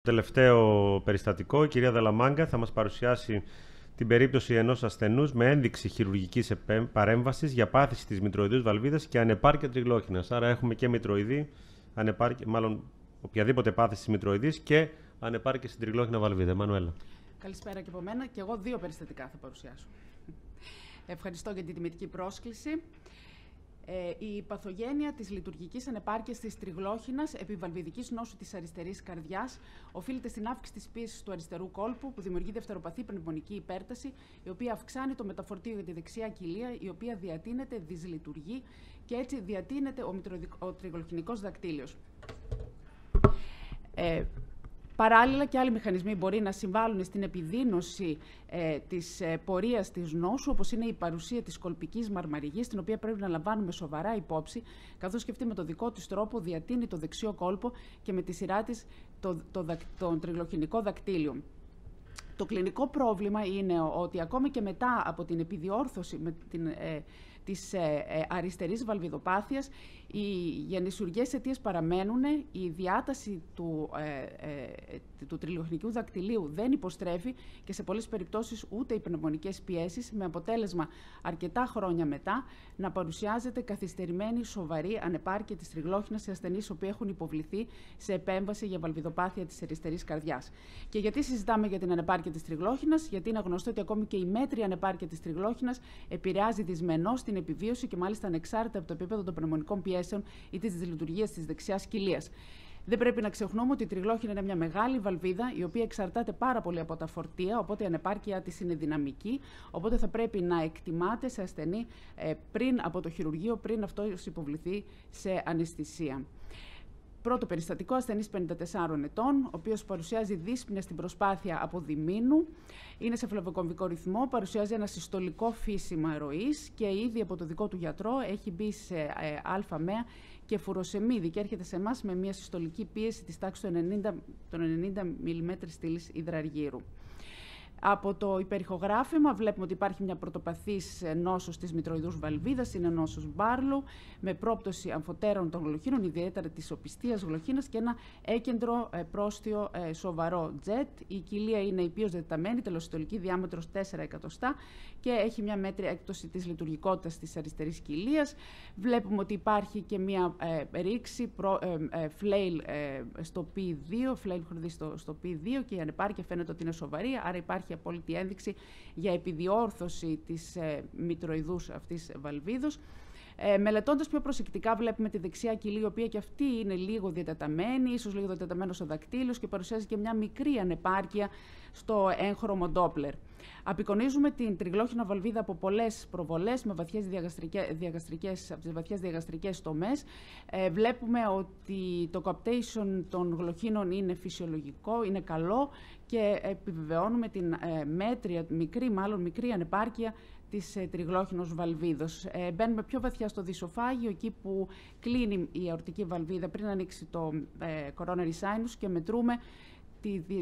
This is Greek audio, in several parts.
Τελευταίο περιστατικό, η κυρία Δελαμάγκα θα μας παρουσιάσει την περίπτωση ενός ασθενούς με ένδειξη χειρουργικής παρέμβασης για πάθηση της μητροειδούς βαλβίδας και ανεπάρκεια τριγλόχινας. Άρα έχουμε και μητροειδή, μάλλον οποιαδήποτε πάθηση μητροειδής και ανεπάρκεια στην τριγλόχινα βαλβίδα. Μανουέλα. Καλησπέρα και από μένα. Και εγώ δύο περιστατικά θα παρουσιάσω. Ευχαριστώ για την τιμητική πρόσκληση. Η παθογένεια της λειτουργικής ανεπάρκειας της τριγλόχινας επιβαλβιδικής νόσου της αριστερής καρδιάς οφείλεται στην αύξηση της πίεσης του αριστερού κόλπου, που δημιουργεί δευτεροπαθή πνευμονική υπέρταση, η οποία αυξάνει το μεταφορτίο για τη δεξιά κοιλία, η οποία διατείνεται, δυσλειτουργεί και έτσι διατείνεται ο τριγλοχινικός δακτύλιος. Παράλληλα, και άλλοι μηχανισμοί μπορεί να συμβάλλουν στην επιδείνωση της πορείας της νόσου, όπως είναι η παρουσία της κολπικής μαρμαριγής, την οποία πρέπει να λαμβάνουμε σοβαρά υπόψη, καθώς και αυτή με το δικό της τρόπο διατείνει το δεξιό κόλπο και με τη σειρά της τον τριγλοχινικό δακτύλιο. Το κλινικό πρόβλημα είναι ότι ακόμη και μετά από την επιδιόρθωση της αριστερής βαλβιδοπάθειας, οι γεννησιουργές αιτίες παραμένουν, η διάταση του τριγλοχινικού δακτυλίου δεν υποστρέφει και σε πολλές περιπτώσεις ούτε οι πνευμονικές πιέσεις, με αποτέλεσμα αρκετά χρόνια μετά να παρουσιάζεται καθυστερημένη σοβαρή ανεπάρκεια της τριγλόχινας σε ασθενείς που έχουν υποβληθεί σε επέμβαση για βαλβιδοπάθεια της αριστερής καρδιάς. Και γιατί συζητάμε για την ανεπάρκεια της τριγλόχινας? Γιατί είναι γνωστό ότι ακόμη και η μέτρια ανεπάρκεια της τριγλόχινας επηρεάζει δυσμενώς την επιβίωση και μάλιστα ανεξάρτητα από το επίπεδο των πνευμονικών πιέσεων ή της δυσλειτουργίας της δεξιάς κοιλίας. Δεν πρέπει να ξεχνούμε ότι η τριγλόχινα είναι μια μεγάλη βαλβίδα, η οποία εξαρτάται πάρα πολύ από τα φορτία, οπότε η ανεπάρκειά της είναι δυναμική, οπότε θα πρέπει να εκτιμάται σε ασθενή πριν από το χειρουργείο, πριν αυτό υποβληθεί σε αναισθησία. Πρώτο περιστατικό, ασθενής 54 ετών, ο οποίος παρουσιάζει δύσπνοια στην προσπάθεια αποδημήνου, είναι σε φλεβοκομβικό ρυθμό, παρουσιάζει ένα συστολικό φύσιμα ροής και ήδη από το δικό του γιατρό έχει μπει σε αλφα-ΜΕΑ και φουροσεμίδι και έρχεται σε εμάς με μια συστολική πίεση της τάξης των 90 mm στήλης υδραργύρου. Από το υπερηχογράφημα βλέπουμε ότι υπάρχει μια πρωτοπαθής νόσος της μητροειδούς βαλβίδας, είναι νόσος Μπάρλου, με πρόπτωση αμφωτέρων των γλωχίνων, ιδιαίτερα της οπιστίας γλωχίνας και ένα έκεντρο πρόστιο σοβαρό τζετ. Η κοιλία είναι υπείως δεταμένη, τελοσυστολική διάμετρος 4 εκατοστά και έχει μια μέτρια έκπτωση της λειτουργικότητας της αριστερής κοιλίας. Βλέπουμε ότι υπάρχει και μια ρήξη φλέιλ στο P2, φλέιλ χρονδί στο P2 και η ανεπάρκεια φαίνεται ότι είναι σοβαρή, άρα υπάρχει απόλυτη ένδειξη για επιδιόρθωση της μητροειδούς αυτής βαλβίδος. Μελετώντας πιο προσεκτικά βλέπουμε τη δεξιά κοιλή, η οποία και αυτή είναι λίγο διατεταμένη, ίσως λίγο διατεταμένος ο δακτύλιος και παρουσιάζει και μια μικρή ανεπάρκεια στο έγχρωμο Ντόπλερ. Απεικονίζουμε την τριγλόχινα βαλβίδα από πολλές προβολές με βαθιές διαγαστρικές τομές. Βλέπουμε ότι το coaptation των γλωχίνων είναι φυσιολογικό, είναι καλό και επιβεβαιώνουμε την μικρή ανεπάρκεια της τριγλόχινος βαλβίδος. Μπαίνουμε πιο βαθιά στο δυσοφάγιο, εκεί που κλείνει η αορτική βαλβίδα πριν ανοίξει το coronary sinus και μετρούμε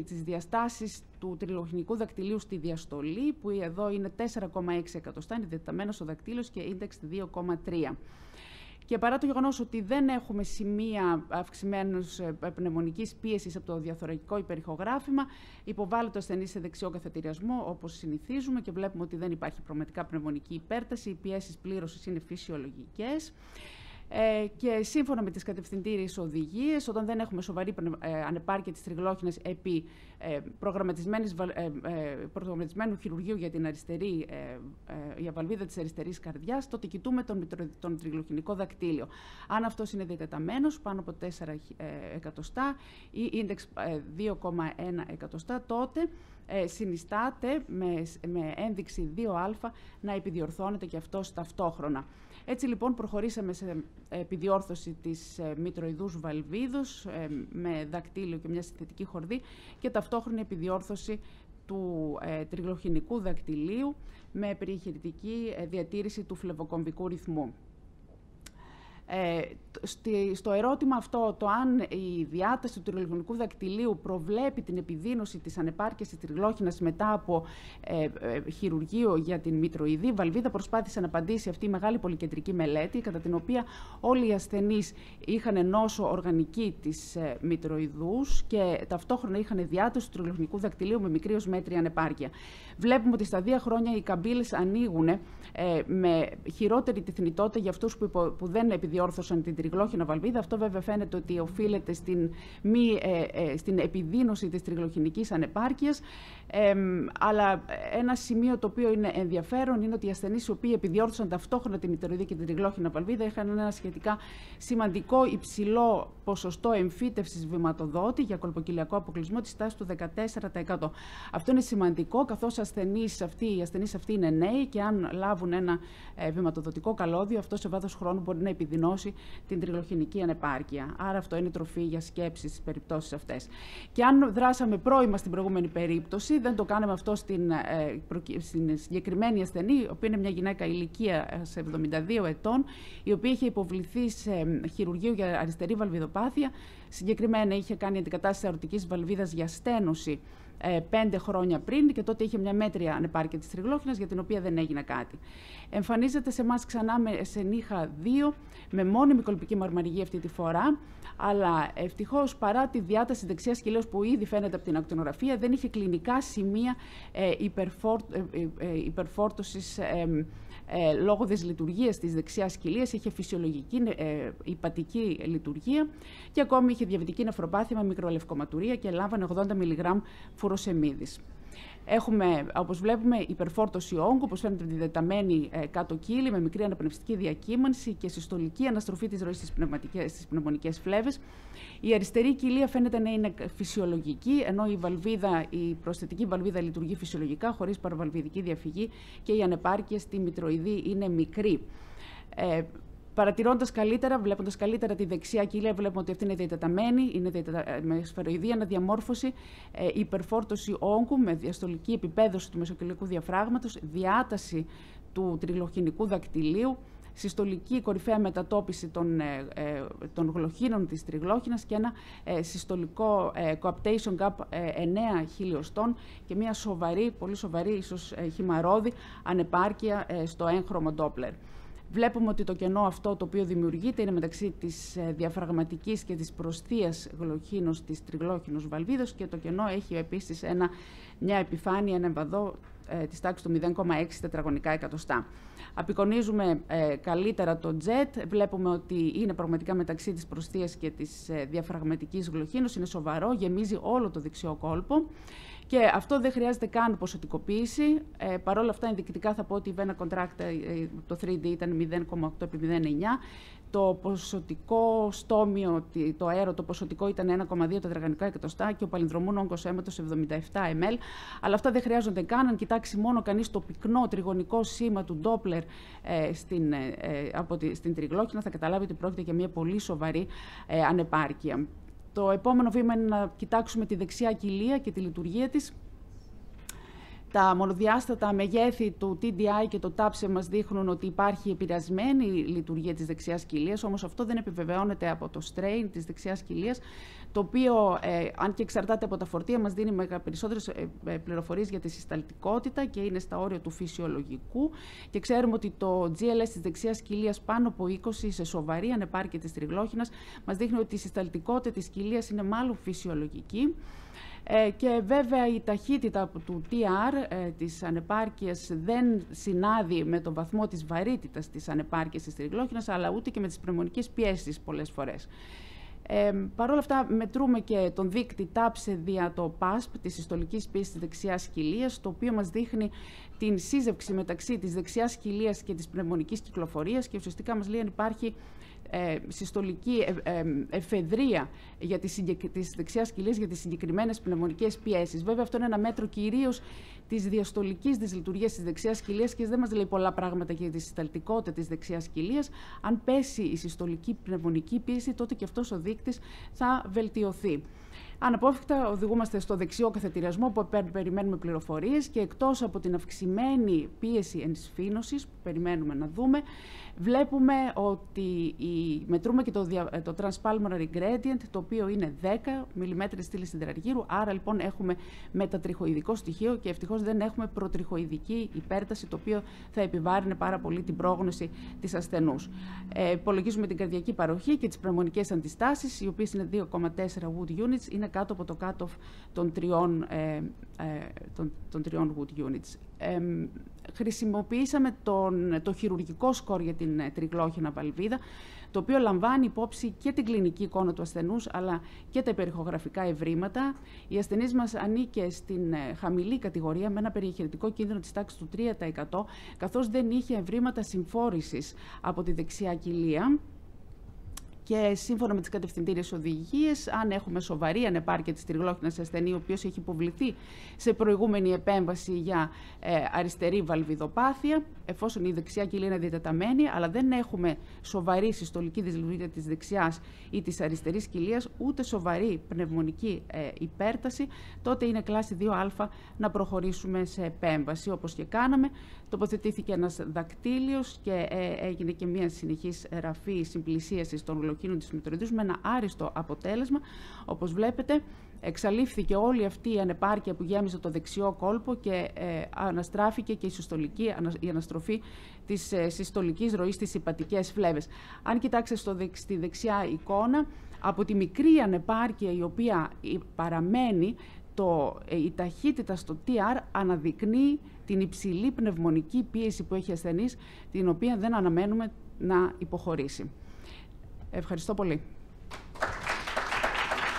τις διαστάσεις του τριγλοχινικού δακτυλίου στη διαστολή, που εδώ είναι 4,6 εκατοστά, είναι διατεταμένος ο δακτύλιος και ίντεξ 2,3. Και παρά το γεγονός ότι δεν έχουμε σημεία αυξημένης πνευμονικής πίεσης από το διαθωρακικό υπερηχογράφημα, υποβάλλεται ο ασθενής σε δεξιό καθετηριασμό, όπως συνηθίζουμε, και βλέπουμε ότι δεν υπάρχει πραγματικά πνευμονική υπέρταση, οι πιέσεις πλήρωσης είναι φυσιολογικές. Και σύμφωνα με τις κατευθυντήριες οδηγίες, όταν δεν έχουμε σοβαρή ανεπάρκεια της τριγλόχινας επί προγραμματισμένου χειρουργείου για την για βαλβίδα της αριστερής καρδιάς, τότε κοιτούμε τον τριγλοχινικό δακτύλιο. Αν αυτός είναι διατεταμένος πάνω από 4 εκατοστά ή ίντεξ 2,1 εκατοστά, τότε συνιστάται με ένδειξη 2α να επιδιορθώνεται και αυτός ταυτόχρονα. Έτσι λοιπόν προχωρήσαμε σε επιδιόρθωση της μητροειδούς βαλβίδος με δακτύλιο και μια συνθετική χορδή και ταυτόχρονη επιδιόρθωση του τριγλοχινικού δακτυλίου με περιεχειρητική διατήρηση του φλεβοκομβικού ρυθμού. στο ερώτημα αυτό, το αν η διάταση του τριγλοχηνικού δακτυλίου προβλέπει την επιδείνωση της ανεπάρκειας της τριγλόχυνας μετά από χειρουργείο για την μητροειδή βαλβίδα, προσπάθησε να απαντήσει αυτή η μεγάλη πολυκεντρική μελέτη, κατά την οποία όλοι οι ασθενείς είχαν νόσο οργανική της μητροειδούς και ταυτόχρονα είχαν διάταση του τριγλοχηνικού δακτυλίου με μικρή ως μέτρια ανεπάρκεια. Βλέπουμε ότι στα 2 χρόνια οι καμπύλες ανοίγουν με χειρότερη τη θνητότητα για αυτούς που δεν επιδιόρθωσαν την τριγλόχυνα βαλβίδα. Αυτό βέβαια φαίνεται ότι οφείλεται στην επιδείνωση της τριγλοχηνικής ανεπάρκειας. Αλλά ένα σημείο το οποίο είναι ενδιαφέρον είναι ότι οι ασθενείς οι οποίοι επιδιόρθωσαν ταυτόχρονα τη μητροειδή και την τριγλόχυνα βαλβίδα είχαν ένα σχετικά σημαντικό υψηλό ποσοστό εμφύτευσης βηματοδότη για κολποκυλιακό αποκλεισμό της τάξης του 14%. Αυτό είναι σημαντικό, καθώς οι ασθενείς αυτοί είναι νέοι και αν λάβουν ένα βηματοδοτικό καλώδιο, αυτό σε βάθος χρόνου μπορεί να επιδεινώσει την τριγλοχηνική ανεπάρκεια. Άρα αυτό είναι τροφή για σκέψη στις περιπτώσεις αυτές. Και αν δράσαμε πρώιμα στην προηγούμενη περίπτωση, δεν το κάναμε αυτό στην συγκεκριμένη ασθενή, η οποία είναι μια γυναίκα ηλικία σε 72 ετών, η οποία είχε υποβληθεί σε χειρουργείο για αριστερή βαλβιδοπάθεια. Συγκεκριμένα είχε κάνει αντικατάσταση αορτικής βαλβίδας για στένωση 5 χρόνια πριν και τότε είχε μια μέτρια ανεπάρκεια της τριγλόχυνας για την οποία δεν έγινε κάτι. Εμφανίζεται σε εμάς ξανά σε νύχα 2 με μόνιμη κολπική μαρμαριγή αυτή τη φορά, αλλά ευτυχώς παρά τη διάταση δεξιάς κοιλέως που ήδη φαίνεται από την ακτινογραφία δεν είχε κλινικά σημεία υπερφόρτωσης λόγω της λειτουργίας της δεξιάς κοιλίας, είχε φυσιολογική υπατική λειτουργία και ακόμη είχε διαβητική νεφροπάθεια με μικρολευκοματουρία και λάμβανε 80 μιλιγκράμμ φουροσεμίδης. Έχουμε, όπως βλέπουμε, υπερφόρτωση όγκου, όπως φαίνεται τη δεταμένη κάτω κύλη με μικρή αναπνευστική διακύμανση και συστολική αναστροφή της ροής στις πνευμονικές φλέβες. Η αριστερή κοιλία φαίνεται να είναι φυσιολογική, ενώ η προσθετική βαλβίδα λειτουργεί φυσιολογικά, χωρίς παραβαλβιδική διαφυγή και η ανεπάρκεια στη μητροειδή είναι μικρή. Παρατηρώντας καλύτερα, βλέποντας καλύτερα τη δεξιά κοιλία, βλέπουμε ότι αυτή είναι διατεταμένη, είναι με σφαιροειδή αναδιαμόρφωση, υπερφόρτωση όγκου με διαστολική επιπέδωση του μεσοκυλιακού διαφράγματος, διάταση του τριγλοχηνικού δακτυλίου, συστολική κορυφαία μετατόπιση των γλοχίνων της τριγλόχυνας και ένα συστολικό coaptation gap 9 χιλιοστών και μια σοβαρή, πολύ σοβαρή, ίσως χυμαρόδη ανεπάρκεια στο έγχρωμο Doppler. Βλέπουμε ότι το κενό αυτό το οποίο δημιουργείται είναι μεταξύ της διαφραγματικής και της προσθείας γλοχίνος της τριγλόχυνος βαλβίδος και το κενό έχει επίσης μια επιφάνεια, ένα εμβαδό της τάξης του 0,6 τετραγωνικά εκατοστά. Απεικονίζουμε καλύτερα το JET, βλέπουμε ότι είναι πραγματικά μεταξύ της προσθείας και της διαφραγματικής γλοχίνος, είναι σοβαρό, γεμίζει όλο το δεξιό κόλπο. Και αυτό δεν χρειάζεται καν ποσοτικοποίηση. Παρ' όλα αυτά, ενδεικτικά θα πω ότι η βένα contracta, το 3D ήταν 0,8x0,9. Το ποσοτικό στόμιο, το αέρο, το ποσοτικό ήταν 1,2 τετραγωνικά εκατοστά και ο παλινδρομούν όγκος αίματος 77 ml. Αλλά αυτά δεν χρειάζονται καν. Αν κοιτάξει μόνο κανείς το πυκνό τριγωνικό σήμα του Doppler στην τριγλόχυνα, θα καταλάβει ότι πρόκειται για μια πολύ σοβαρή ανεπάρκεια. Το επόμενο βήμα είναι να κοιτάξουμε τη δεξιά κοιλία και τη λειτουργία της. Τα μονοδιάστατα μεγέθη του TDI και το TAPSE μας δείχνουν ότι υπάρχει επηρεασμένη λειτουργία της δεξιάς κοιλίας, όμως αυτό δεν επιβεβαιώνεται από το strain της δεξιάς κοιλίας, το οποίο, αν και εξαρτάται από τα φορτία, μας δίνει περισσότερες πληροφορίες για τη συσταλτικότητα και είναι στα όρια του φυσιολογικού. Και ξέρουμε ότι το GLS της δεξιάς κοιλίας πάνω από 20 σε σοβαρή ανεπάρκεια της τριγλόχυνας μας δείχνει ότι η συσταλτικότητα της κοιλίας είναι μάλλον φυσιολογική. Και βέβαια η ταχύτητα του TR της ανεπάρκειας δεν συνάδει με τον βαθμό της βαρύτητας της ανεπάρκειας της τριγλόχυνας, αλλά ούτε και με τις πνευμονικές πιέσεις πολλές φορές. Παρ' όλα αυτά μετρούμε και τον δείκτη TAPSE δια το PASP της συστολικής πίεσης της δεξιάς κοιλίας, το οποίο μας δείχνει την σύζευξη μεταξύ της δεξιάς κοιλίας και της πνευμονικής κυκλοφορίας και ουσιαστικά μας λέει αν υπάρχει συστολική εφεδρεία της δεξιάς κοιλίας για τις συγκεκριμένες πνευμονικές πιέσεις. Βέβαια αυτό είναι ένα μέτρο κυρίως της διαστολικής της λειτουργίας της δεξιάς κοιλίας και δεν μας λέει πολλά πράγματα για τη συσταλτικότητα της δεξιάς κοιλίας. Αν πέσει η συστολική πνευμονική πίεση, τότε και αυτός ο δείκτης θα βελτιωθεί. Αναπόφευκτα οδηγούμαστε στο δεξιό καθετηριασμό που περιμένουμε πληροφορίες και εκτός από την αυξημένη πίεση ενσφήνωσης που περιμένουμε να δούμε, Βλέπουμε ότι μετρούμε και το transpulmonary gradient, το οποίο είναι 10 mm στήλη συντραργύρου, άρα λοιπόν έχουμε μετατριχοειδικό στοιχείο και ευτυχώς δεν έχουμε προτριχοειδική υπέρταση, το οποίο θα επιβάρυνε πάρα πολύ την πρόγνωση της ασθενούς. Υπολογίζουμε την καρδιακή παροχή και τις πνευμονικές αντιστάσεις, οι οποίες είναι 2,4 Wood units, είναι κάτω από το cut-off των 3 Wood units. Χρησιμοποιήσαμε το χειρουργικό σκορ για την τριγλόχυνα βαλβίδα, το οποίο λαμβάνει υπόψη και την κλινική εικόνα του ασθενούς, αλλά και τα υπερηχογραφικά ευρήματα. Η ασθενής μας ανήκε στην χαμηλή κατηγορία, με ένα περιεχειρητικό κίνδυνο της τάξης του 3%, καθώς δεν είχε ευρήματα συμφόρησης από τη δεξιά κοιλία. Και σύμφωνα με τις κατευθυντήριες οδηγίες, αν έχουμε σοβαρή ανεπάρκεια της τριγλόχυνας ασθενή, ο οποίος έχει υποβληθεί σε προηγούμενη επέμβαση για αριστερή βαλβιδοπάθεια, εφόσον η δεξιά κοιλία είναι διατεταμένη, αλλά δεν έχουμε σοβαρή συστολική δυσλειτουργία της δεξιάς ή της αριστερής κοιλίας, ούτε σοβαρή πνευμονική υπέρταση, τότε είναι κλάση 2α να προχωρήσουμε σε επέμβαση. Όπως και κάναμε, τοποθετήθηκε ένας δακτύλιος και έγινε και μια συνεχής ραφή συμπλησίασης των γλωκίνων της μητροειδούς με ένα άριστο αποτέλεσμα. Όπως βλέπετε, εξαλείφθηκε όλη αυτή η ανεπάρκεια που γέμιζε το δεξιό κόλπο και αναστράφηκε και η αναστροφή της συστολικής ροής στις υπατικές φλέβες. Αν κοιτάξετε στη δεξιά εικόνα, από τη μικρή ανεπάρκεια η οποία παραμένει, η ταχύτητα στο TR αναδεικνύει την υψηλή πνευμονική πίεση που έχει ασθενής, την οποία δεν αναμένουμε να υποχωρήσει. Ευχαριστώ πολύ.